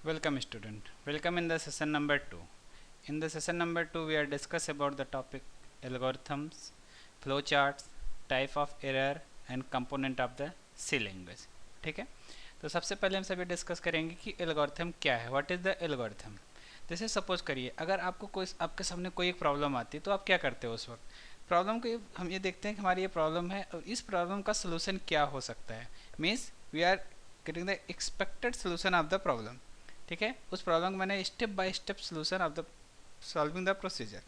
Welcome student. Welcome in the session number 2. In the session number 2 we are discuss about the topic algorithms, flowcharts, type of error and component of the C language. ठीक है, तो सबसे पहले हम सभी discuss करेंगे कि algorithm क्या है. What is the algorithm. जैसे सपोज करिए अगर आपके सामने कोई एक प्रॉब्लम आती है तो आप क्या करते हो उस वक्त. प्रॉब्लम को हम ये देखते हैं कि हमारी ये प्रॉब्लम है और इस प्रॉब्लम का सोल्यूशन क्या हो सकता है. Means we are getting the expected solution of the problem. ठीक है, उस प्रॉब्लम को मैंने step by step solution of the solving the procedure.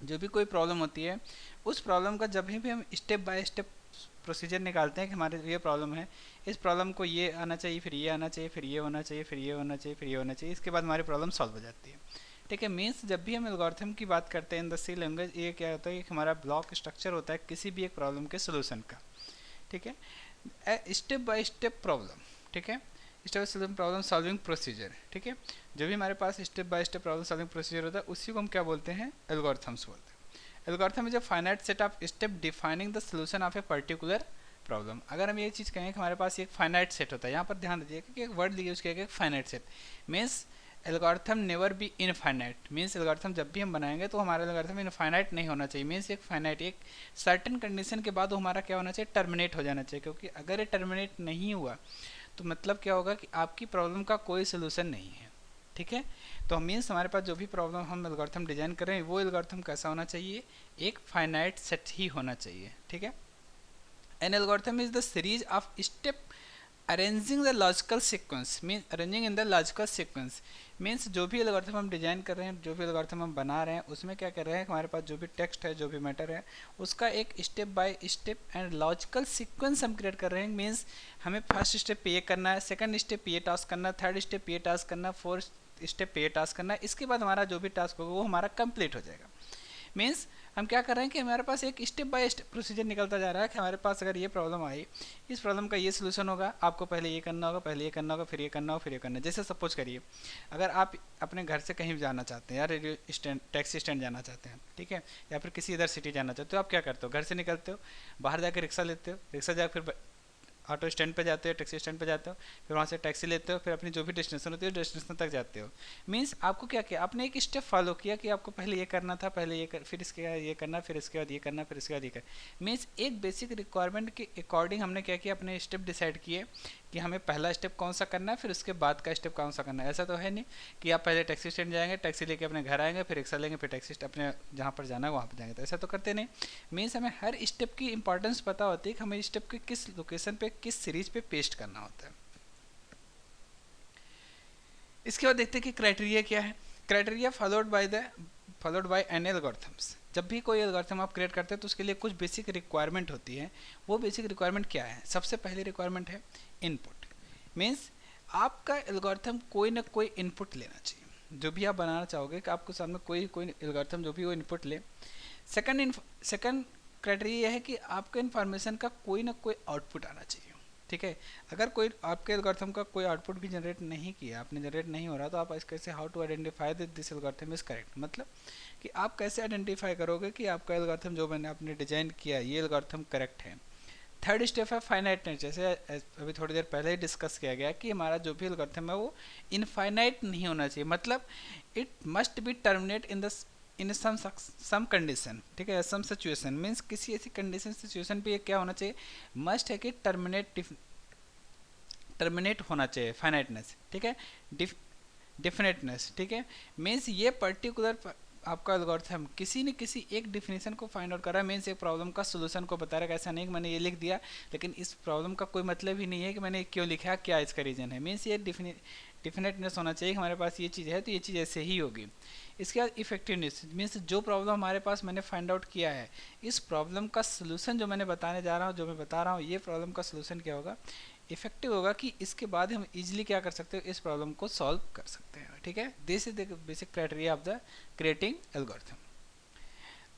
जो भी कोई प्रॉब्लम होती है उस प्रॉब्लम का जब भी हम स्टेप बाय स्टेप प्रोसीजर निकालते हैं कि हमारे ये प्रॉब्लम है, इस प्रॉब्लम को ये आना चाहिए, फिर ये आना चाहिए, फिर ये होना चाहिए, फिर ये होना चाहिए, फिर ये होना चाहिए, इसके बाद हमारी प्रॉब्लम सॉल्व हो जाती है. ठीक है, मीन्स जब भी हम एल्गोरिथम की बात करते हैं इन द सी लैंग्वेज, ये क्या होता है कि हमारा ब्लॉक स्ट्रक्चर होता है किसी भी एक प्रॉब्लम के सोल्यूशन का. ठीक है, स्टेप बाय स्टेप प्रॉब्लम. ठीक है, step by problem solving procedure. ठीक है, जो भी हमारे पास step by step problem solving procedure होता है उसी को हम क्या बोलते हैं, एल्गोरिथम्स बोलते हैं. Algorithm is a finite set of step defining the solution of a particular problem. अगर हम ये चीज़ कहें कि हमारे पास एक फाइनाइट सेट होता है, यहाँ पर ध्यान दीजिएगा कि एक वर्ड यूज किया गया finite set. Means algorithm never be infinite. Means algorithm जब भी हम बनाएंगे तो हमारा एल्गोरिथम इनफाइनाइट नहीं होना चाहिए. मीन्स एक फाइनाइट एक सर्टेन कंडीशन के बाद वो हमारा क्या होना चाहिए, टर्मिनेट हो जाना चाहिए. क्योंकि अगर ये टर्मिनेट नहीं हुआ तो मतलब क्या होगा कि आपकी प्रॉब्लम का कोई सोल्यूशन नहीं है. ठीक है, तो मीन्स हमारे पास जो भी प्रॉब्लम हम एल्गोरिथम डिजाइन कर रहे हैं वो एल्गोरिथम कैसा होना चाहिए, एक फाइनाइट सेट ही होना चाहिए. ठीक है, an algorithm is the series of step arranging the logical sequence. Mean arranging in the logical sequence means जो भी एल्गोरिथम हम डिजाइन कर रहे हैं, जो भी एल्गोरिथम हम बना रहे हैं, उसमें क्या कर रहे हैं, हमारे पास जो भी टेक्स्ट है, जो भी मैटर है, उसका एक step by step and logical sequence हम क्रिएट कर रहे हैं. मीन्स हमें फर्स्ट स्टेप पे ये करना है, सेकंड स्टेप पे ये टास्क करना है, थर्ड स्टेप पे ये टास्क करना है, फोर्थ स्टेप पे ये टास्क करना है. इसके बाद हमारा जो भी टास्क होगा वो हमारा कंप्लीट हो जाएगा. मीन्स हम क्या कर रहे हैं कि हमारे पास एक स्टेप बाय स्टेप प्रोसीजर निकलता जा रहा है कि हमारे पास अगर ये प्रॉब्लम आई, इस प्रॉब्लम का ये सोल्यूशन होगा, आपको पहले ये करना होगा, पहले ये करना होगा, फिर ये करना होगा, फिर ये करना. जैसे सपोज करिए अगर आप अपने घर से कहीं जाना चाहते हैं या रेडियो स्टैंड टैक्सी स्टैंड जाना चाहते हैं, ठीक है, या फिर किसी इधर सिटी जाना चाहते हो, आप क्या करते हो, घर से निकलते हो, बाहर जाकर रिक्शा लेते हो, रिक्शा जाकर फिर ऑटो स्टैंड पे जाते हो, टैक्सी स्टैंड पे जाते हो, फिर वहाँ से टैक्सी लेते हो, फिर अपनी जो भी डेस्टिनेशन होती है डेस्टिनेशन तक जाते हो. मीन्स आपको क्या किया, आपने एक स्टेप फॉलो किया कि आपको पहले ये करना था, पहले ये कर, फिर इसके बाद ये करना, फिर इसके बाद ये करना, फिर इसके बाद ये करना. मीन्स एक बेसिक रिक्वायरमेंट के अकॉर्डिंग हमने क्या किया, अपने स्टेप डिसाइड किए कि हमें पहला स्टेप कौन सा करना है, फिर उसके बाद का स्टेप कौन सा करना है. ऐसा तो है नहीं कि आप पहले टैक्सी स्टैंड जाएंगे, टैक्सी लेके अपने घर आएंगे, फिर रिक्शा लेंगे, फिर टैक्सी अपने जहाँ पर जाना है वहाँ पर जाएंगे. तो ऐसा तो करते नहीं. मीन्स हमें हर स्टेप की इंपॉर्टेंस पता होती है कि हमें स्टेप के किस लोकेशन पे, किस सीरीज पे पेस्ट करना होता है. इसके बाद देखते हैं कि क्राइटेरिया क्या है. Criteria followed by an algorithms. जब भी कोई एल्गोरिथम आप क्रिएट करते हैं तो उसके लिए कुछ बेसिक रिक्वायरमेंट होती है. वो बेसिक रिक्वायरमेंट क्या है, सबसे पहली रिक्वायरमेंट है इनपुट. मीन्स आपका एल्गोरिथम कोई ना कोई इनपुट लेना चाहिए. जो भी आप बनाना चाहोगे कि आपको सामने कोई एल्गोरिथम जो भी वो इनपुट ले. सेकंड क्राइटेरिया यह है कि आपके इन्फॉर्मेशन का कोई ना कोई आउटपुट आना चाहिए. ठीक है, अगर कोई आपके एल्गोरिथम का कोई आउटपुट भी जनरेट नहीं किया, आपने जनरेट नहीं हो रहा, तो आप कैसे, how to identify that this algorithm is correct. मतलब कि आप कैसे आइडेंटिफाई करोगे कि आपका एल्गोरिथम जो मैंने आपने डिजाइन किया ये एल्गोरिथम करेक्ट है. थर्ड स्टेप है फाइनाइटनेस. जैसे अभी थोड़ी देर पहले ही डिस्कस किया गया कि हमारा जो भी एल्गोरिथम है वो इनफाइनाइट नहीं होना चाहिए. मतलब it must be terminate in some condition. ठीक है, सम सिचुएशन. मीन्स किसी ऐसी कंडीशन सिचुएशन पे ये क्या होना चाहिए, मस्ट है कि टर्मिनेट होना चाहिए. फाइनाइटनेस. ठीक है, डिफिनेटनेस. ठीक है, मीन्स ये पर्टिकुलर आपका एल्गोरिथम किसी न किसी एक डिफिनेशन को फाइंड आउट कर रहा है. मीन्स एक प्रॉब्लम का सोल्यूशन को बता रहा है. ऐसा नहीं कि मैंने ये लिख दिया लेकिन इस प्रॉब्लम का कोई मतलब ही नहीं है कि मैंने क्यों लिखा, क्या इसका रीज़न है. मीन्स ये डिफिनेटनेस होना चाहिए कि हमारे पास ये चीज़ है तो ये चीज़ ऐसे ही होगी. इसके बाद इफेक्टिवनेस. मीन्स जो प्रॉब्लम हमारे पास मैंने फाइंड आउट किया है, इस प्रॉब्लम का सोल्यूशन जो मैंने बताने जा रहा हूँ, जो मैं बता रहा हूँ, ये प्रॉब्लम का सोल्यूशन क्या होगा, इफेक्टिव होगा कि इसके बाद हम इजीली क्या कर सकते हो, इस प्रॉब्लम को सॉल्व कर सकते हैं. ठीक है, this is the basic criteria of the creating algorithm.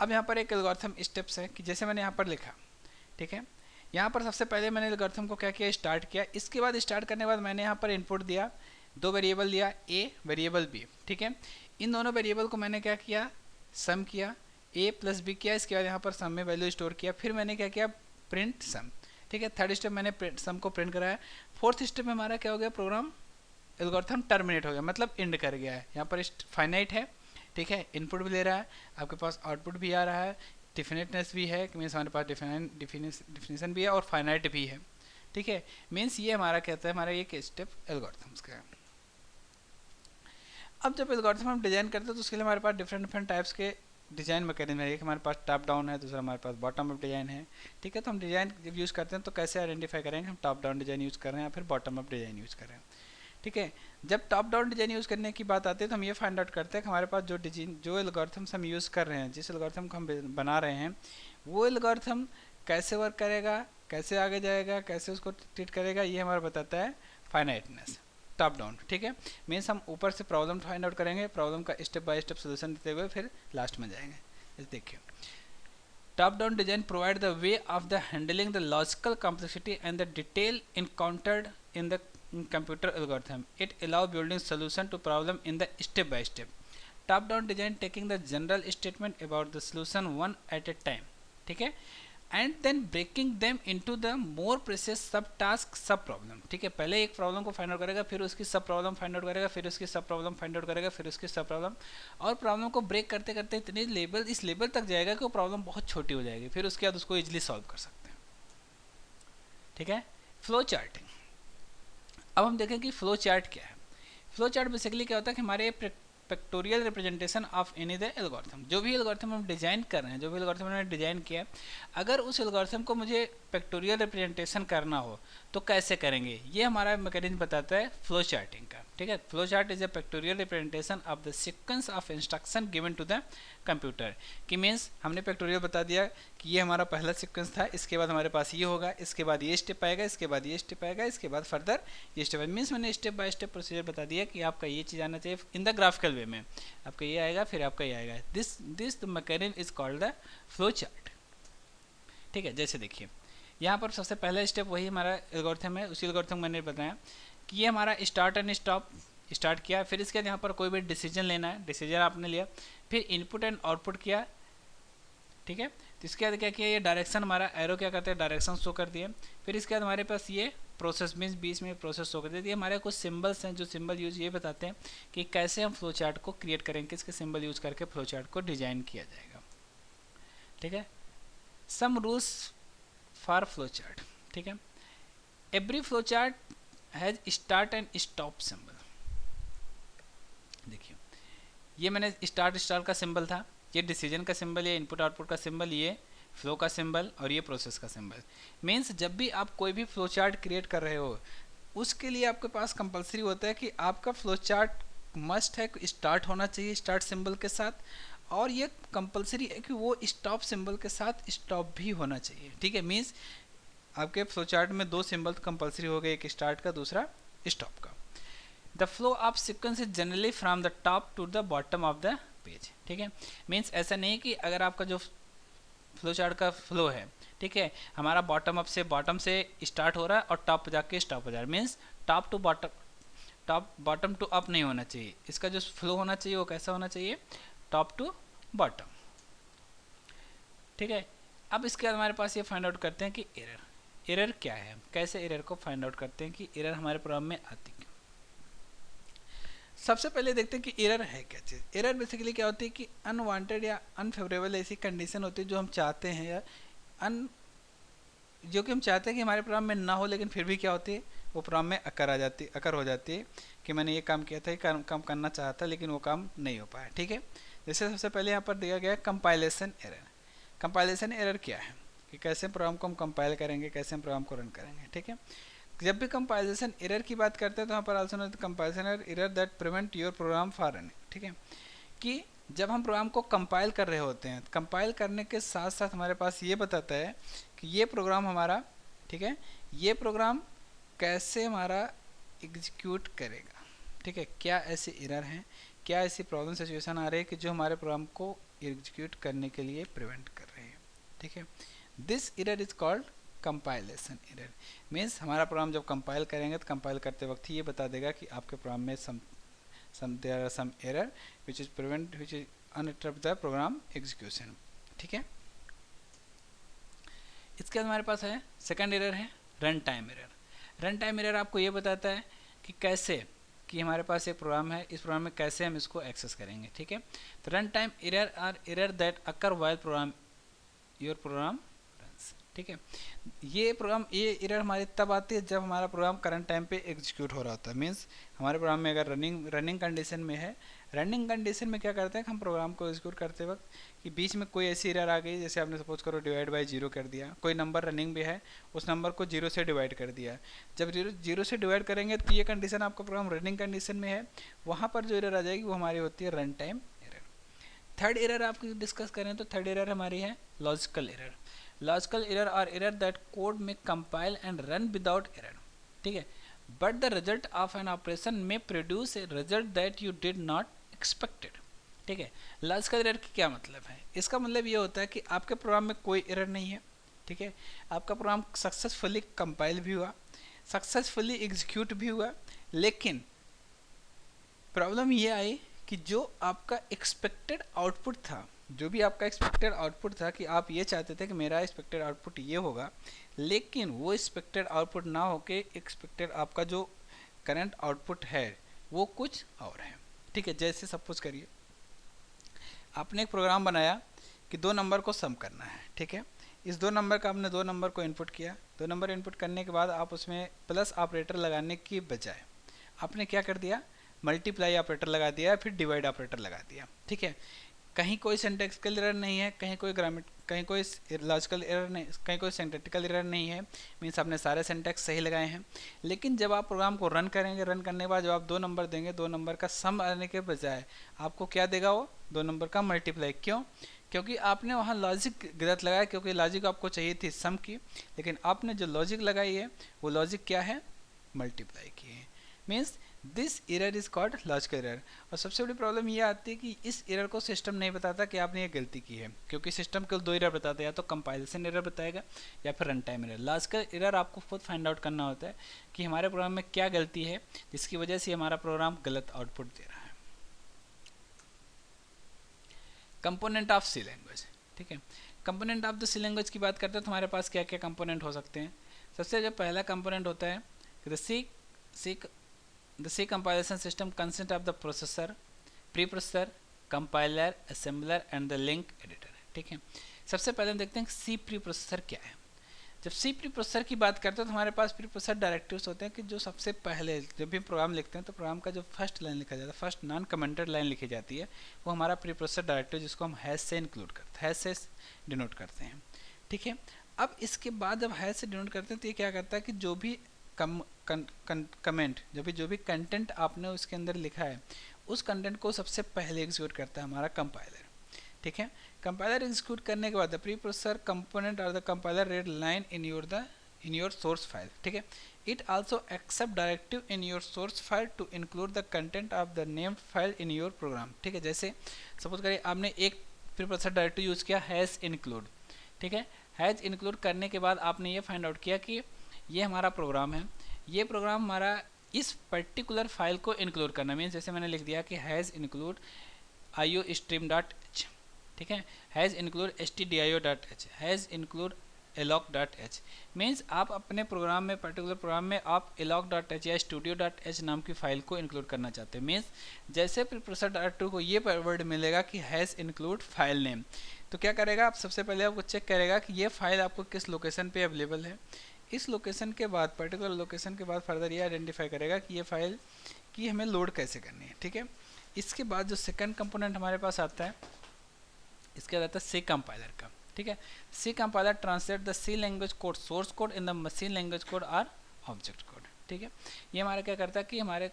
अब यहाँ पर एक एल्गोरिथम स्टेप्स है कि जैसे मैंने यहाँ पर लिखा. ठीक है, यहाँ पर सबसे पहले मैंने एल्गोरिथम को क्या किया, स्टार्ट किया. इसके बाद स्टार्ट करने के बाद मैंने यहाँ पर इनपुट दिया, दो वेरिएबल दिया, ए वेरिएबल बी. ठीक है, इन दोनों वेरिएबल को मैंने क्या किया, सम किया, ए प्लस बी किया. इसके बाद यहाँ पर सम में वैल्यू स्टोर किया. फिर मैंने क्या किया, प्रिंट सम. ठीक है, थर्ड स्टेप मैंने सम को प्रिंट कराया. फोर्थ स्टेप में हमारा क्या हो गया, प्रोग्राम एल्गोरिथम टर्मिनेट हो गया, मतलब एंड कर गया है। यहाँ पर फाइनाइट है, ठीक है, इनपुट भी ले रहा है, आपके पास आउटपुट भी आ रहा है, डिफिनेटनेस भी है, मीन्स हमारे पास डिफिनेशन भी है और फाइनाइट भी है, ठीक है। मीन्स ये हमारा कहता है हमारा एक स्टेप एल्गोरिथम्स का है। अब जब एल्गोरिथम हम डिजाइन करते हैं तो उसके लिए हमारे पास डिफरेंट टाइप्स के डिजाइन मैकेनिज्म है। एक हमारे पास टॉप डाउन है, दूसरा हमारे पास बॉटम अप डिजाइन है, ठीक है। तो हम डिजाइन जब यूज़ करते हैं तो कैसे आइडेंटिफाई करेंगे हम टॉप डाउन डिजाइन यूज़ कर रहे हैं या फिर बॉटम अप डिजाइन यूज़ कर रहे हैं, ठीक है। जब टॉप डाउन डिजाइन यूज़ करने की बात आती है तो हम ये फाइंड आउट करते हैं कि हमारे पास जो एल्गोरिथम्स हम यूज़ कर रहे हैं, जिस एल्गोरिथम को हम बना रहे हैं, वो एल्गोरिथम कैसे वर्क करेगा, कैसे आगे जाएगा, कैसे उसको ट्रीट करेगा, ये हमारा बताता है फाइनाइटनेस टॉप डाउन, ठीक है। मीन्स हम ऊपर से प्रॉब्लम फाइंड आउट करेंगे, प्रॉब्लम का स्टेप बाय स्टेप सोल्यूशन देते हुए फिर लास्ट में जाएंगे। देखिए, top down design provide the way of the handling the logical complexity and the detail encountered in the computer algorithm. It allow building solution to problem in the step by step. Top down design taking the general statement about the solution one at a time, ठीक है, and then breaking them into the more precise sub task सब problem, ठीक है। पहले एक problem को find out करेगा, फिर उसकी सब प्रॉब्लम फाइंड आउट करेगा, फिर उसकी सब प्रॉब्लम फाइंड आउट करेगा, फिर उसकी सब प्रॉब्लम, और प्रॉब्लम को ब्रेक करते करते इतनी इस लेवल तक जाएगा कि वो प्रॉब्लम बहुत छोटी हो जाएगी, फिर उसके बाद उसको इजिली सॉल्व कर सकते हैं, ठीक है। फ्लो चार्टिंग, अब हम देखें कि फ्लो चार्ट क्या है। फ्लो चार्ट बेसिकली क्या होता है कि हमारे pictorial representation of any the algorithm, जो भी एल्गोरिथम हम डिजाइन कर रहे हैं, जो भी एल्गोरिथम हमने डिजाइन किया, अगर उस एल्गोरिथम को मुझे पिक्टोरियल रिप्रेजेंटेशन करना हो तो कैसे करेंगे, ये हमारा मैकेनिज्म बताता है फ्लो चार्टिंग का, ठीक है। Flow chart is a pictorial representation of the sequence of instruction given to the computer, कि मीन्स हमने पिक्टोरियल बता दिया कि ये हमारा पहला सीक्वेंस था, इसके बाद हमारे पास ये होगा, इसके बाद ये स्टेप आएगा, इसके बाद ये स्टेप आएगा, इसके बाद फर्दर ये स्टेप, मीन्स मैंने स्टेप बाय स्टेप प्रोसीजर बता दिया कि आपका ये चीज़ आना चाहिए इन द ग्राफिकल वे में, आपका ये आएगा फिर आपका ये आएगा। This the mechanism is called the flow chart, ठीक है। जैसे देखिए, यहाँ पर सबसे पहला स्टेप वही हमारा एल्गोरिथम है, उसी एल्गोरिथम मैंने बताया कि ये हमारा स्टार्ट एंड स्टॉप, स्टार्ट किया, फिर इसके बाद यहाँ पर कोई भी डिसीजन लेना है, डिसीजन आपने लिया, फिर इनपुट एंड आउटपुट किया, ठीक है। तो इसके बाद क्या किया, ये डायरेक्शन हमारा एरो क्या करते हैं, डायरेक्शन शो कर दिए, फिर इसके बाद हमारे पास ये प्रोसेस मीन्स बीच में प्रोसेस शो कर देती है। हमारे कुछ सिंबल्स हैं, जो सिंबल यूज ये बताते हैं कि कैसे हम फ्लो चार्ट को क्रिएट करेंगे, किसके सिंबल यूज करके फ्लो चार्ट को डिजाइन किया जाएगा, ठीक है। Some rules for flow chart, ठीक है। Every flow chart has start and stop symbol, देखिए ये मैंने स्टार्ट का सिंबल था, ये डिसीजन का सिंबल, ये इनपुट आउटपुट का सिंबल, ये फ्लो का सिंबल और ये प्रोसेस का सिंबल। मीन्स जब भी आप कोई भी फ्लो चार्ट क्रिएट कर रहे हो उसके लिए आपके पास कंपलसरी होता है कि आपका फ्लो चार्ट मस्ट है स्टार्ट होना चाहिए स्टार्ट सिंबल के साथ, और ये कंपलसरी है कि वो स्टॉप सिंबल के साथ स्टॉप भी होना चाहिए, ठीक है। मीन्स आपके फ्लो चार्ट में दो सिंबल कंपलसरी हो गए, एक स्टार्ट का, दूसरा स्टॉप का। The flow of sequence is generally from the top to the bottom of the page, ठीक है। मीन्स ऐसा नहीं कि अगर आपका जो फ्लो चार्ट का फ्लो है, ठीक है, हमारा बॉटम से स्टार्ट हो रहा है और टॉप जाके स्टॉप हो जा रहा है, means top to bottom, top bottom to up नहीं होना चाहिए। इसका जो फ्लो होना चाहिए वो कैसा होना चाहिए, टॉप टू बॉटम, ठीक है। अब इसके बाद हमारे पास ये फाइंड आउट करते हैं कि एरर क्या है, कैसे एरर को फाइंड आउट करते हैं कि एरर हमारे प्रोग्राम में आती क्यों। सबसे पहले देखते हैं कि एरर है क्या चीज़। एरर बेसिकली क्या होती है कि अनवांटेड या अनफेवरेबल ऐसी कंडीशन होती है जो हम चाहते हैं या जो कि हम चाहते हैं कि हमारे प्रोग्राम में ना हो, लेकिन फिर भी क्या होती है वो प्रोग्राम में अकर हो जाती है कि मैंने ये काम किया था, ये काम करना चाहा था लेकिन वो काम नहीं हो पाया, ठीक है। जैसे सबसे पहले यहाँ पर दिया गया है कंपाइलेशन एरर। कंपाइलेशन एरर क्या है कि कैसे प्रोग्राम को हम कंपाइल करेंगे, कैसे हम प्रोग्राम को रन करेंगे, ठीक है। जब भी कंपाइलेशन एरर की बात करते हैं तो यहाँ पर also known compilation error that prevent your program for running, ठीक है। कि जब हम प्रोग्राम को कंपाइल कर रहे होते हैं, कंपाइल करने के साथ साथ हमारे पास ये बताता है कि ये प्रोग्राम हमारा, ठीक है, ये प्रोग्राम कैसे हमारा एग्जीक्यूट करेगा, ठीक है। क्या ऐसे एरर हैं, क्या ऐसी प्रॉब्लम सिचुएशन आ रही है कि जो हमारे प्रोग्राम को एग्जीक्यूट करने के लिए प्रिवेंट कर रहे हैं, ठीक है। This error is called compilation error. Means हमारा प्रोग्राम जब कंपाइल करेंगे तो कंपाइल करते वक्त ये बता देगा कि आपके प्रोग्राम में there are some error which is uninterrupt the program execution, ठीक है। इसके बाद हमारे पास है सेकंड एरर है run time error. Run time error आपको ये बताता है कि कैसे कि हमारे पास एक प्रोग्राम है, इस प्रोग्राम में कैसे हम इसको एक्सेस करेंगे। ठीक है, तो run time error are error that occur while program your program runs. ठीक है, ये एरर हमारी तब आती है जब हमारा प्रोग्राम करंट टाइम पे एग्जीक्यूट हो रहा होता है। मीन्स हमारे प्रोग्राम में अगर रनिंग कंडीशन में है, रनिंग कंडीशन में क्या करते हैं कि हम प्रोग्राम को एग्जीक्यूट करते वक्त कि बीच में कोई ऐसी एरर आ गई, जैसे आपने सपोज करो डिवाइड बाय 0 कर दिया, कोई नंबर रनिंग भी है, उस नंबर को 0 से डिवाइड कर दिया। जब 0 से डिवाइड करेंगे तो ये कंडीशन आपका प्रोग्राम रनिंग कंडीशन में है, वहाँ पर जो एरर आ जाएगी वो हमारी होती है run time error. Third error आप डिस्कस करें तो थर्ड एरर हमारी है logical error. Logical error are error that code may compile and run without error. ठीक है, but the result of an operation may produce a result that you did not expected. ठीक है, logical error की क्या मतलब है? इसका मतलब ये होता है कि आपके प्रोग्राम में कोई एरर नहीं है। ठीक है, आपका प्रोग्राम सक्सेसफुली कंपाइल भी हुआ, सक्सेसफुली एग्जीक्यूट भी हुआ, लेकिन प्रॉब्लम ये आई कि जो आपका एक्सपेक्टेड आउटपुट था, जो भी आपका एक्सपेक्टेड आउटपुट था कि आप ये चाहते थे कि मेरा एक्सपेक्टेड आउटपुट ये होगा, लेकिन वो एक्सपेक्टेड आउटपुट ना होके एक्सपेक्टेड आपका जो करंट आउटपुट है वो कुछ और है। ठीक है, जैसे सपोज करिए आपने एक प्रोग्राम बनाया कि 2 नंबर को सम करना है। ठीक है, इस 2 नंबर का आपने 2 नंबर को इनपुट किया, 2 नंबर इनपुट करने के बाद आप उसमें प्लस ऑपरेटर लगाने की बजाय आपने क्या कर दिया, मल्टीप्लाई ऑपरेटर लगा दिया, फिर डिवाइड ऑपरेटर लगा दिया। ठीक है, कहीं कोई सिंटैक्टिकल एरर नहीं है, कहीं कोई लॉजिकल एरर नहीं, कहीं कोई सिंटैक्टिकल एरर नहीं है, मीन्स आपने सारे सिंटैक्स सही लगाए हैं। लेकिन जब आप प्रोग्राम को रन करेंगे, रन करने के बाद जब आप 2 नंबर देंगे, 2 नंबर का सम आने के बजाय आपको क्या देगा, वो 2 नंबर का मल्टीप्लाई। क्यों? क्योंकि आपने वहाँ लॉजिक गलत लगाया, क्योंकि लॉजिक आपको चाहिए थी सम की, लेकिन आपने जो लॉजिक लगाई है वो लॉजिक क्या है, मल्टीप्लाई की है। Means this error is called logical error. और सबसे बड़ी प्रॉब्लम ये आती है कि इस एरर को सिस्टम नहीं बताता कि आपने ये गलती की है, क्योंकि सिस्टम केवल 2 एरर बताता है, या तो कंपाइलेशन एरर बताएगा या फिर run time error. Logical error आपको खुद फाइंड आउट करना होता है कि हमारे प्रोग्राम में क्या गलती है जिसकी वजह से हमारा प्रोग्राम गलत आउटपुट दे रहा है। Component of C language. ठीक है, component of the C language की बात करते हैं तो हमारे पास क्या क्या कंपोनेंट हो सकते हैं। सबसे जो पहला कंपोनेंट होता है The C compilation system consists of the processor, preprocessor, compiler, assembler and the link editor। ठीक है, सबसे पहले हम देखते हैं कि C preprocessor क्या है। जब C preprocessor की बात करते हैं तो हमारे पास preprocessor डायरेक्टिव्स होते हैं कि जो सबसे पहले जब भी प्रोग्राम लिखते हैं तो प्रोग्राम का जो फर्स्ट लाइन लिखा जाता है, फर्स्ट नॉन कमेंटेड लाइन लिखी जाती है, वो हमारा preprocessor डायरेक्टिव, जिसको हम हैश से इंक्लूड करते हैं, हैश से डिनोट करते हैं। ठीक है, अब इसके बाद जब हैश से डिनोट करते हैं तो ये क्या करता है कि जो भी कमेंट, जो भी कंटेंट आपने उसके अंदर लिखा है, उस कंटेंट को सबसे पहले एग्जीक्यूट करता है हमारा कंपाइलर। ठीक है, कंपाइलर एग्जीक्यूट करने के बाद द प्रीप्रोसेसर कंपोनेंट और the compiler read line in your source file. ठीक है, it also accept directive in your source file to include the content of the named file in your program. ठीक है, जैसे suppose करिए आपने एक preprocessor directive use किया hash include. ठीक है, हैश इंक्लूड करने के बाद आपने ये फाइंड आउट किया कि ये हमारा प्रोग्राम है, ये प्रोग्राम हमारा इस पर्टिकुलर फाइल को इंक्लूड करना। मीन्स जैसे मैंने लिख दिया कि हैज़ इंक्लूड iostream.h। ठीक है, has include stdio.h, has include alloc.h। Means आप अपने प्रोग्राम में, पर्टिकुलर प्रोग्राम में आप alloc.h या studio.h नाम की फाइल को इंक्लूड करना चाहते हैं। मीन्स जैसे प्रीप्रोसेसर डायरेक्टिव को ये वर्ड मिलेगा कि हैज़ इंक्लूड फाइल नेम, तो क्या करेगा, आप सबसे पहले आपको चेक करेगा कि ये फाइल आपको किस लोकेशन पे अवेलेबल है। इस लोकेशन के बाद, पर्टिकुलर लोकेशन के बाद फर्दर ये आइडेंटिफाई करेगा कि ये फाइल की हमें लोड कैसे करनी है। ठीक है, इसके बाद जो सेकंड कंपोनेंट हमारे पास आता है, इसके बाद आता है सी कंपाइलर का। ठीक है, C compiler translate the C language code source code in the machine language code और ऑब्जेक्ट कोड। ठीक है, ये हमारा क्या करता है कि हमारे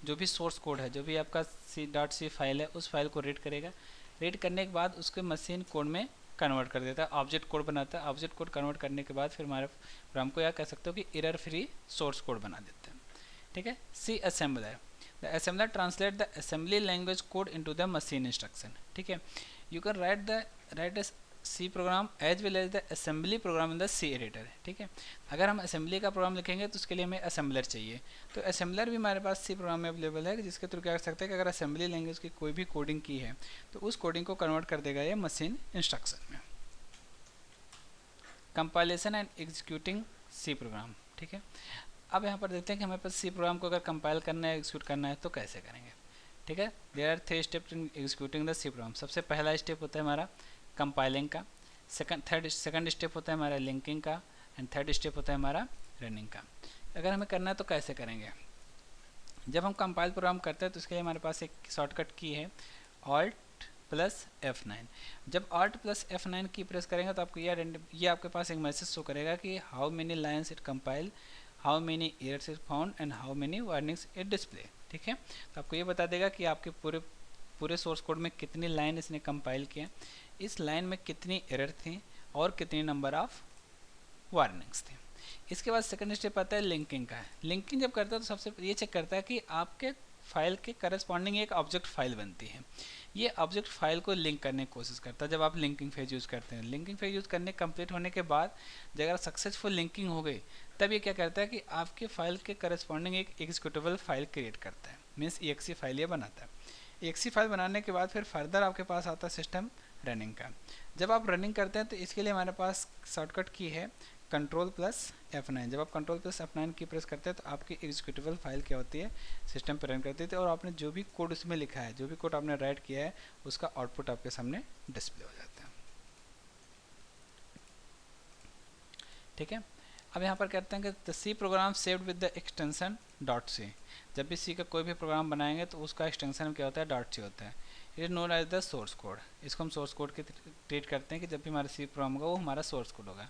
जो भी सोर्स कोड है, जो भी आपका C.C फाइल है, उस फाइल को रीड करेगा, रीड करने के बाद उसके मशीन कोड में कन्वर्ट कर देता है, ऑब्जेक्ट कोड बनाता है। ऑब्जेक्ट कोड कन्वर्ट करने के बाद फिर हमारे प्रोग्राम को यह कह सकते हो कि एरर फ्री सोर्स कोड बना देते हैं। ठीक है, C assembler, the assembler translate the assembly language code into the machine instruction. ठीक है, you can write the C program as well as the assembly program in the C editor. ठीक है, अगर हम असेंबली का प्रोग्राम लिखेंगे तो उसके लिए हमें असेंबलर चाहिए, तो असेंबलर भी हमारे पास सी प्रोग्राम में अवेलेबल है, जिसके थ्रू क्या कर सकते हैं कि अगर असेंबली लैंग्वेज की कोई भी कोडिंग की है तो उस कोडिंग को कन्वर्ट कर देगा ये मशीन इंस्ट्रक्शन में। Compilation and executing C program. ठीक है, अब यहाँ पर देखते हैं कि हमारे पास सी प्रोग्राम को अगर कंपाइल करना है, एग्जीक्यूट करना है तो कैसे करेंगे। ठीक है, there are 3 steps in executing the C program. सबसे पहला स्टेप होता है हमारा कंपाइलिंग का, सेकंड स्टेप होता है हमारा लिंकिंग का, एंड थर्ड स्टेप होता है हमारा रनिंग का। अगर हमें करना है तो कैसे करेंगे। जब हम कंपाइल प्रोग्राम करते हैं तो इसके लिए हमारे पास एक शॉर्टकट की है Alt+F9। जब Alt+F9 की प्रेस करेंगे तो आपको ये आपके पास एक मैसेज शो करेगा कि how many lines it compile, how many errors it found and how many warnings it display. ठीक है, तो आपको ये बता देगा कि आपके पूरे सोर्स कोड में कितनी लाइन इसने कंपाइल किया, इस लाइन में कितनी एरर थी और कितनी नंबर ऑफ वार्निंग्स थी। इसके बाद सेकंड स्टेप आता है लिंकिंग का। लिंकिंग जब करता है तो सबसे ये चेक करता है कि आपके फाइल के करस्पॉन्डिंग एक ऑब्जेक्ट फाइल बनती है। ये ऑब्जेक्ट फाइल को लिंक करने की कोशिश करता है जब आप लिंकिंग फेज यूज़ करते हैं। लिंकिंग फेज यूज़ करने कंप्लीट होने के बाद जब अगर सक्सेसफुल लिंकिंग हो गई तब ये क्या करता है कि आपके फाइल के करस्पॉन्डिंग एक एग्जीक्यूटेबल फाइल क्रिएट करता है, मीन्स EXE फाइल ये बनाता है। EXE फाइल बनाने के बाद फिर फर्दर आपके पास आता है सिस्टम रनिंग का। जब आप रनिंग करते हैं तो इसके लिए हमारे पास शॉर्टकट की है Ctrl+F9। जब आप Ctrl+F9 की प्रेस करते हैं तो आपकी एग्जीक्यूटेबल फाइल क्या होती है, सिस्टम पर रन करती थी और आपने जो भी कोड उसमें लिखा है, जो भी कोड आपने राइट किया है, उसका आउटपुट आपके सामने डिस्प्ले हो जाता है। ठीक है, अब यहाँ पर कहते हैं कि the C program saved with the extension .c। जब भी सी का कोई भी प्रोग्राम बनाएंगे तो उसका एक्सटेंशन क्या होता है, .c होता है। It is known as the source code. इसको हम सोर्स कोड के ट्रीट करते हैं कि जब भी हमारा सी प्रोग्राम होगा वो हमारा सोर्स कोड होगा।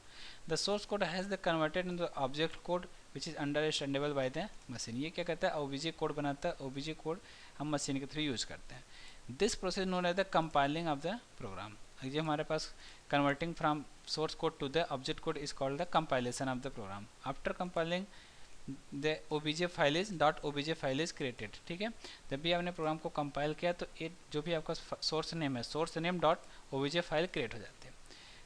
The source code has the converted in the object code which is understandable by the machine. ये क्या कहता है, OBJ कोड बनाता है। OBJ कोड हम मशीन के थ्रू यूज़ करते हैं। This process known as the compiling of the program. ये हमारे पास converting from source code to the object code is called the compilation of the program. After compiling the obj file is .obj file is created। ठीक है, जब भी आपने programme को compile किया तो ये जो भी आपका सोर्स नेम है, source name .obj file create हो जाती है।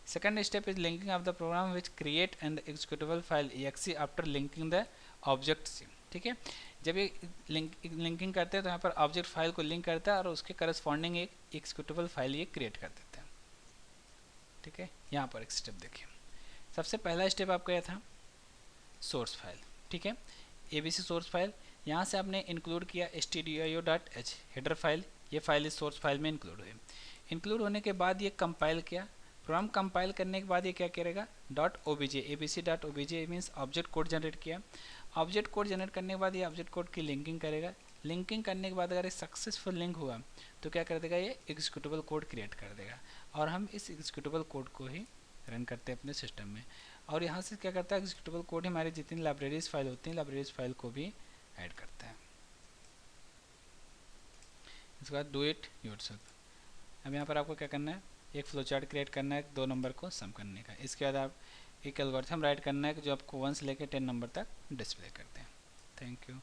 Second step is linking of the program which create and executable file exe after linking the object C. ठीक है, जब ये लिंकिंग करते हैं तो यहाँ पर ऑब्जेक्ट फाइल को लिंक करता है और उसके करस्पॉन्डिंग एक एग्जीक्यूटेबल फाइल ये क्रिएट कर देता है। ठीक है, यहाँ पर एक स्टेप देखिए। सबसे पहला स्टेप आपका यह था सोर्स फाइल। ठीक है, ABC सोर्स फाइल, यहाँ से आपने इंक्लूड किया stdio.h हेडर फाइल। ये फाइल इस सोर्स फाइल में इंक्लूड हुई। इंक्लूड होने के बाद ये कंपाइल किया। प्रोग्राम कंपाइल करने के बाद ये क्या करेगा, .obj abc.obj means object code generate किया। ऑब्जेक्ट कोड जनरेट करने के बाद ये ऑब्जेक्ट कोड की लिंकिंग करेगा। लिंकिंग करने के बाद अगर ये सक्सेसफुल लिंक हुआ तो क्या कर देगा, ये एग्जीक्यूटेबल कोड क्रिएट कर देगा और हम इस एग्जीक्यूटेबल कोड को ही रन करते हैं अपने सिस्टम में। और यहाँ से क्या करता है, एग्जीक्यूटेबल कोड ही हमारी जितनी लाइब्रेरीज फाइल होती हैं, लाइब्रेरीज फाइल को भी ऐड करता है। इसके बाद डू इट योरसेल्फ। अब यहाँ पर आपको क्या करना है, एक फ्लो चार्ट क्रिएट करना है 2 नंबर को सम करने का। इसके बाद आप एक एल्गोरिथम राइट करना है कि जो आपको 1 से लेकर 10 नंबर तक डिस्प्ले करते हैं। Thank you.